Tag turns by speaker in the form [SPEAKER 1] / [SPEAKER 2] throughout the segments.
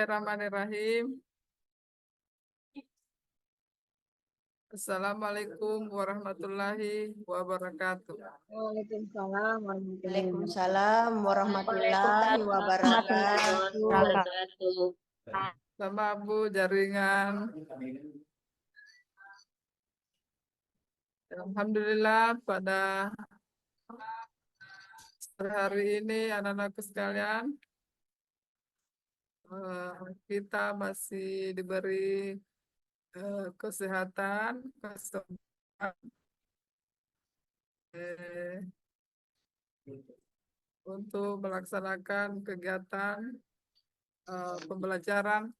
[SPEAKER 1] Bismillahirrahmanirrahim. Assalamualaikum warahmatullahi wabarakatuh.
[SPEAKER 2] Waalaikumsalam
[SPEAKER 3] Waalaikumsalam warahmatullahi wabarakatuh.
[SPEAKER 1] Sama Bu jaringan. Alhamdulillah pada hari ini anak-anakku sekalian, kita masih diberi kesehatan, kesempatan untuk melaksanakan kegiatan pembelajaran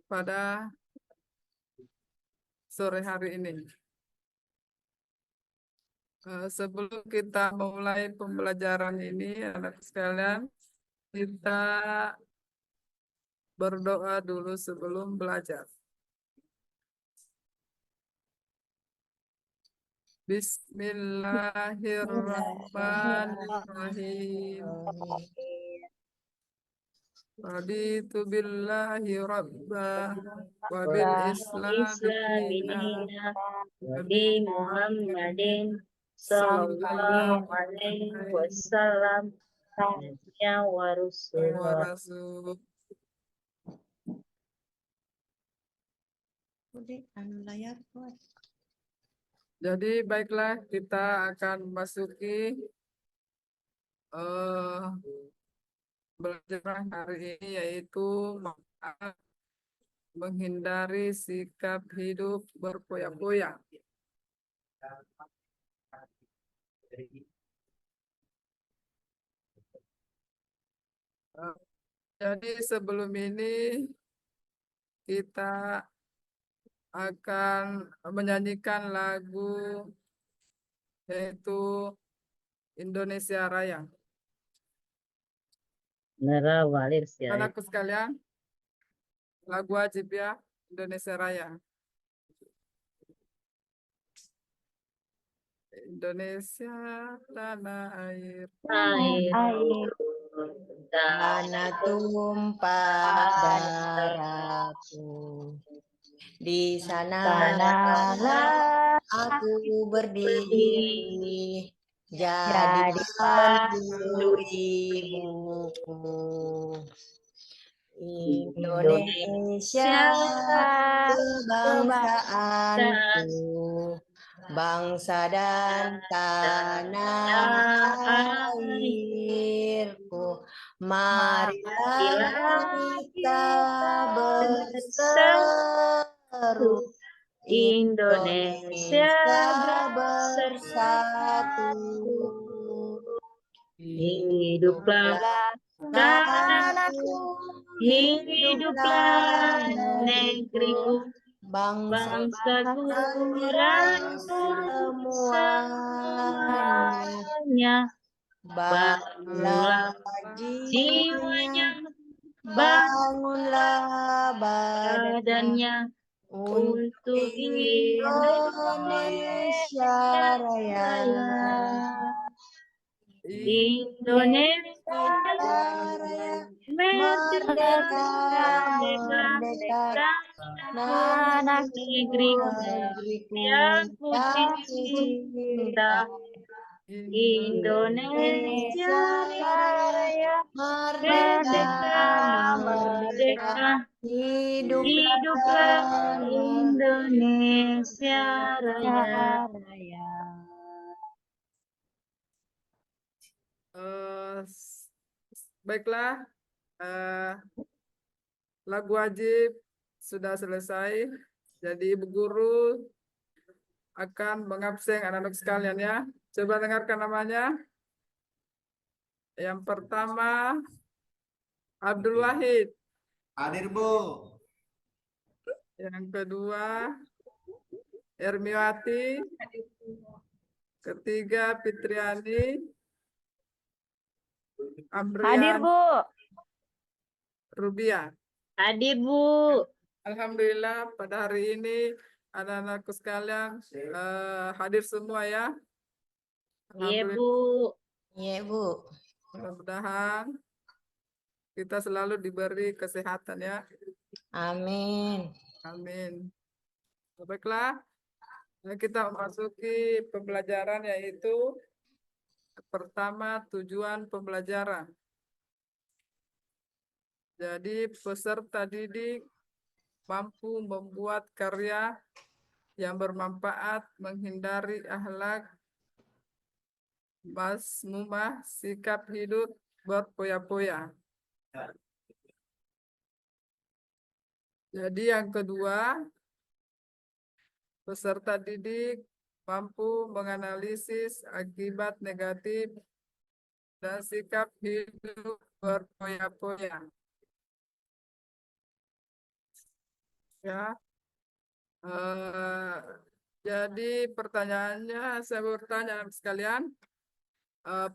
[SPEAKER 1] pada sore hari ini. Sebelum kita memulai pembelajaran ini, anak sekalian, kita berdoa dulu sebelum belajar. Bismillahirrahmanirrahim. Raditu billahi rabba wa bil islami dina
[SPEAKER 2] wa bi Muhammadin sallallahu alaihi wasallam nabiyya wa
[SPEAKER 1] rasul. Jadi baiklah, kita akan masuki belajar hari ini, yaitu menghindari sikap hidup berpoya-poya. Jadi sebelum ini kita akan menyanyikan lagu yaitu Indonesia Raya. Anakku sekalian, lagu wajib ya, Indonesia Raya. Indonesia tanah air,
[SPEAKER 3] tanah tumpah darahku, di sanalah aku berdiri, jadi pandu ibuku. Indonesia kebangsaanku, bangsa dan tanah airku. Marilah kita berseru, Indonesia bersatu.
[SPEAKER 2] Hiduplah tanahku, hiduplah negeriku, bangsaku dan semuanya. Bangunlah jiwanya,
[SPEAKER 3] bangunlah badannya,
[SPEAKER 2] untuk
[SPEAKER 3] Indonesia Raya.
[SPEAKER 2] Indonesia Raya, merdeka, merdeka, tanah negeriku yang ku cinta. Indonesia Raya, merdeka, merdeka, hiduplah Indonesia Raya.
[SPEAKER 1] Baiklah, lagu wajib sudah selesai. Jadi Ibu Guru akan mengabsen anak-anak sekalian ya. Coba dengarkan namanya. Yang pertama, Abdul Wahid.
[SPEAKER 4] Hadir, Bu.
[SPEAKER 1] Yang kedua, Ermiwati. Ketiga, Fitriani. Amrian.
[SPEAKER 2] Hadir, Bu.
[SPEAKER 1] Rubia.
[SPEAKER 2] Hadir, Bu.
[SPEAKER 1] Alhamdulillah pada hari ini anak-anakku sekalian hadir semua ya.
[SPEAKER 2] Iya, Bu.
[SPEAKER 3] Iya, Bu.
[SPEAKER 1] Mudah-mudahan kita selalu diberi kesehatan ya.
[SPEAKER 3] Amin.
[SPEAKER 1] Amin. Baiklah, kita memasuki pembelajaran yaitu pertama tujuan pembelajaran. Jadi peserta didik mampu membuat karya yang bermanfaat, menghindari akhlak mazmumah, sikap hidup berpoya-poya. Jadi yang kedua, peserta didik mampu menganalisis akibat negatif dan sikap hidup berpoya-poya. Ya, jadi pertanyaannya, saya bertanya sekalian,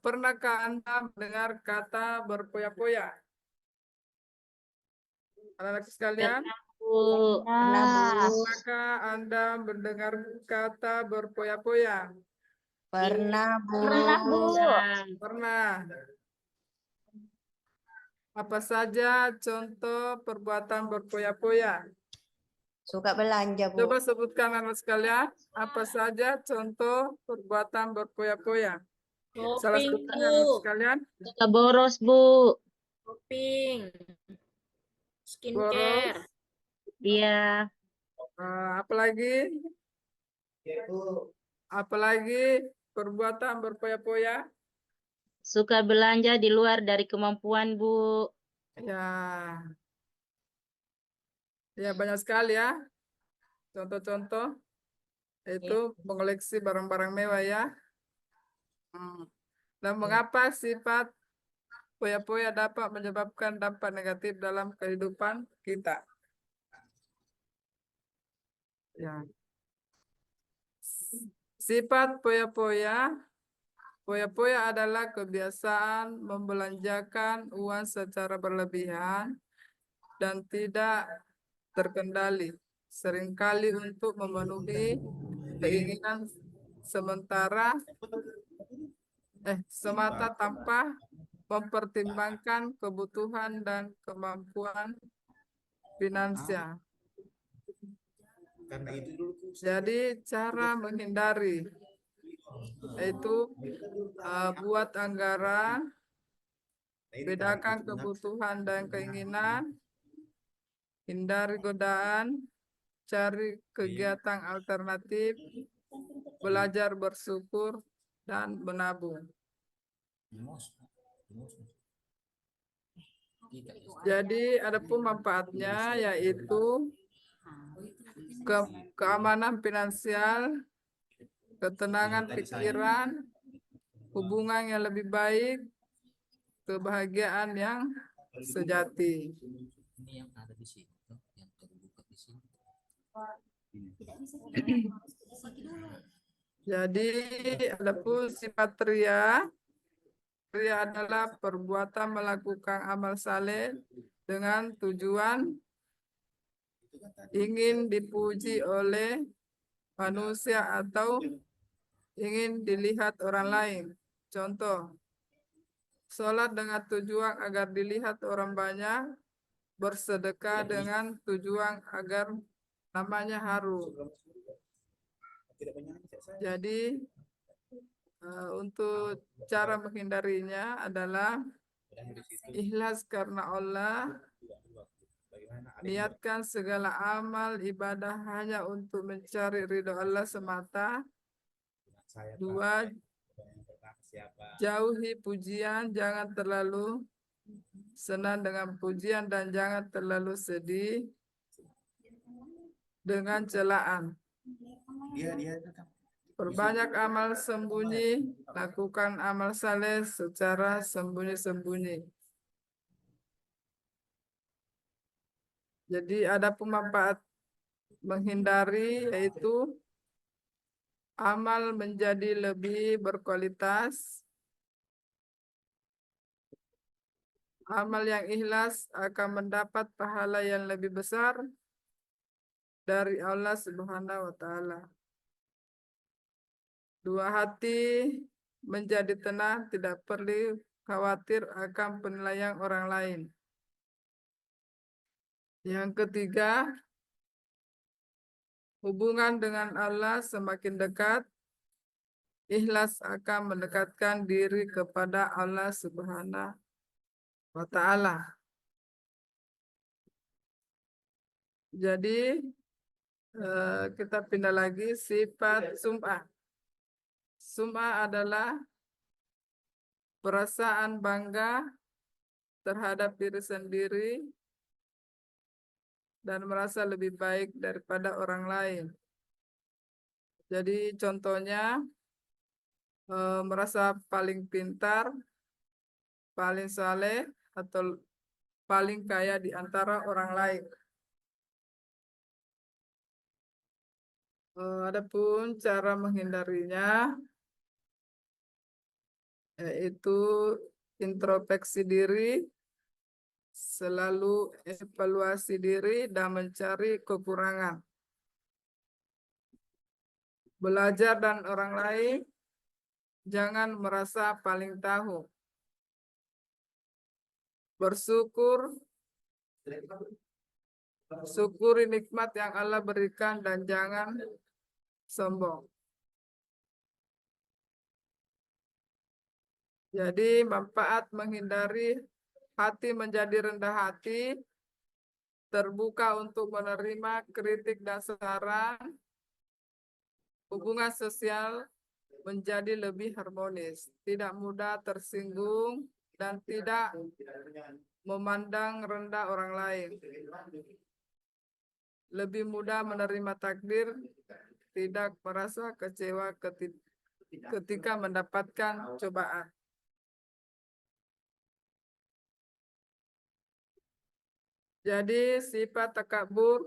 [SPEAKER 1] pernahkah Anda mendengar kata berpoya-poya? Anak-anak sekalian,
[SPEAKER 2] Bu.
[SPEAKER 3] Pernah, Bu.
[SPEAKER 1] pernahkah Anda mendengar kata berpoya-poya?
[SPEAKER 3] Pernah, Bu.
[SPEAKER 2] Pernah, Bu.
[SPEAKER 1] Pernah. Apa saja contoh perbuatan berpoya-poya?
[SPEAKER 3] Suka belanja, Bu.
[SPEAKER 1] Coba sebutkan anak sekalian, apa saja contoh perbuatan berpoya-poya? Salah
[SPEAKER 2] Shopping,
[SPEAKER 1] sebutkan
[SPEAKER 2] Bu.
[SPEAKER 1] anak sekalian.
[SPEAKER 2] Suka boros, Bu.
[SPEAKER 5] Shopping,
[SPEAKER 1] Boros.
[SPEAKER 5] skincare,
[SPEAKER 2] Iya.
[SPEAKER 1] Apalagi? Apalagi perbuatan berpoya-poya?
[SPEAKER 2] Suka belanja di luar dari kemampuan, Bu.
[SPEAKER 1] Ya, ya banyak sekali ya. Contoh-contoh itu mengoleksi barang-barang mewah ya. Dan mengapa sifat poya-poya dapat menyebabkan dampak negatif dalam kehidupan kita? Ya. Sifat poya-poya adalah kebiasaan membelanjakan uang secara berlebihan dan tidak terkendali, seringkali untuk memenuhi keinginan semata tanpa mempertimbangkan kebutuhan dan kemampuan finansial.
[SPEAKER 4] Karena itu dulu
[SPEAKER 1] Jadi cara menghindari yaitu buat anggaran, bedakan kebutuhan dan keinginan, hindari godaan, cari kegiatan alternatif, belajar bersyukur, dan menabung. Jadi adapun manfaatnya yaitu keamanan finansial, ketenangan pikiran, hubungan yang lebih baik, kebahagiaan yang sejati.
[SPEAKER 6] Ini yang ada di sini, yang terbuka di sini.
[SPEAKER 1] Jadi adapun sifat ria adalah perbuatan melakukan amal saleh dengan tujuan ingin dipuji oleh manusia atau ingin dilihat orang lain. Contoh, sholat dengan tujuan agar dilihat orang banyak, bersedekah dengan tujuan agar namanya harum. Jadi untuk cara menghindarinya adalah ikhlas karena Allah, niatkan segala amal ibadah hanya untuk mencari ridho Allah semata. Dua, jauhi pujian, jangan terlalu senang dengan pujian dan jangan terlalu sedih dengan celaan. Perbanyak amal sembunyi, lakukan amal saleh secara sembunyi-sembunyi. Jadi ada pemanfaat menghindari yaitu amal menjadi lebih berkualitas. Amal yang ikhlas akan mendapat pahala yang lebih besar dari Allah Subhanahu wa Ta'ala. Dua, hati menjadi tenang, tidak perlu khawatir akan penilaian orang lain. Yang ketiga, hubungan dengan Allah semakin dekat, ikhlas akan mendekatkan diri kepada Allah Subhanahu wa Ta'ala. Jadi kita pindah lagi sifat sum'ah. Sum'ah adalah perasaan bangga terhadap diri sendiri dan merasa lebih baik daripada orang lain. Jadi contohnya merasa paling pintar, paling saleh, atau paling kaya di antara orang lain. Adapun cara menghindarinya yaitu introspeksi diri, selalu evaluasi diri dan mencari kekurangan. Belajar dan orang lain, jangan merasa paling tahu. Bersyukur, syukuri nikmat yang Allah berikan dan jangan sombong. Jadi manfaat menghindari hati menjadi rendah hati, terbuka untuk menerima kritik dan saran, hubungan sosial menjadi lebih harmonis, tidak mudah tersinggung, dan tidak memandang rendah orang lain. Lebih mudah menerima takdir, tidak merasa kecewa ketika mendapatkan cobaan. Jadi sifat takabur.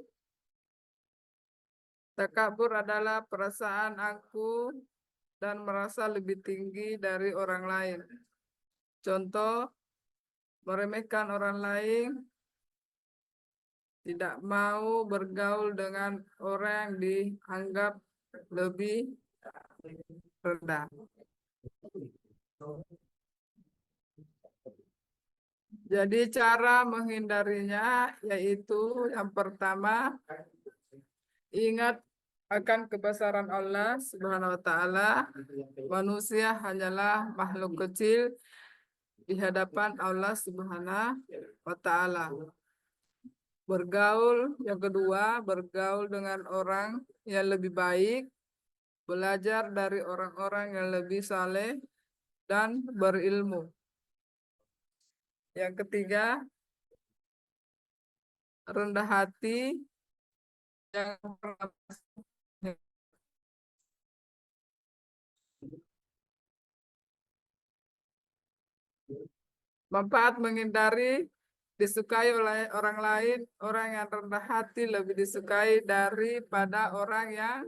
[SPEAKER 1] Takabur adalah perasaan angkuh dan merasa lebih tinggi dari orang lain. Contoh, meremehkan orang lain, tidak mau bergaul dengan orang yang dianggap lebih rendah. Jadi cara menghindarinya yaitu yang pertama, ingat akan kebesaran Allah Subhanahu wa Ta'ala. Manusia hanyalah makhluk kecil di hadapan Allah Subhanahu wa Ta'ala. Bergaul, yang kedua, bergaul dengan orang yang lebih baik, belajar dari orang-orang yang lebih saleh dan berilmu. Yang ketiga, rendah hati, yang manfaat menghindari disukai oleh orang lain. Orang yang rendah hati lebih disukai daripada orang yang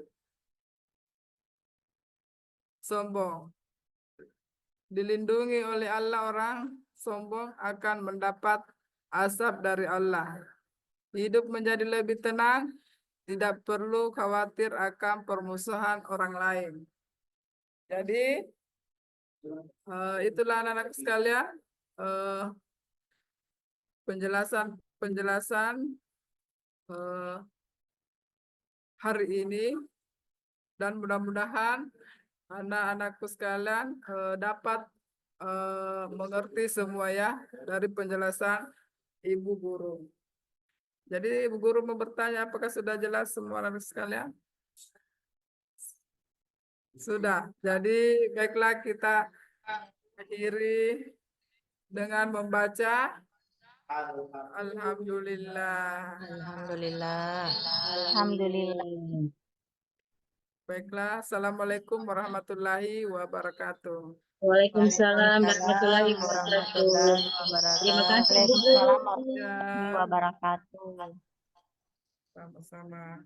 [SPEAKER 1] sombong. Dilindungi oleh Allah, orang sombong akan mendapat azab dari Allah. Hidup menjadi lebih tenang, tidak perlu khawatir akan permusuhan orang lain. Jadi itulah anak-anak sekalian penjelasan hari ini, dan mudah-mudahan anak-anakku sekalian dapat mengerti semua ya dari penjelasan Ibu Guru. Jadi Ibu Guru mau bertanya, apakah sudah jelas semua anak sekalian? Sudah. Jadi baiklah, kita akhiri dengan membaca Alhamdulillah.
[SPEAKER 3] Alhamdulillah.
[SPEAKER 2] Alhamdulillah.
[SPEAKER 1] Baiklah, Assalamualaikum warahmatullahi wabarakatuh.
[SPEAKER 2] Waalaikumsalam warahmatullahi
[SPEAKER 3] Waalaikumsalam
[SPEAKER 2] wabarakatuh.
[SPEAKER 3] warahmatullahi
[SPEAKER 2] Terima kasih Bu
[SPEAKER 3] wabarakatuh.
[SPEAKER 2] Guru.
[SPEAKER 1] Ya,
[SPEAKER 3] Wabarakatuh.
[SPEAKER 1] sama-sama.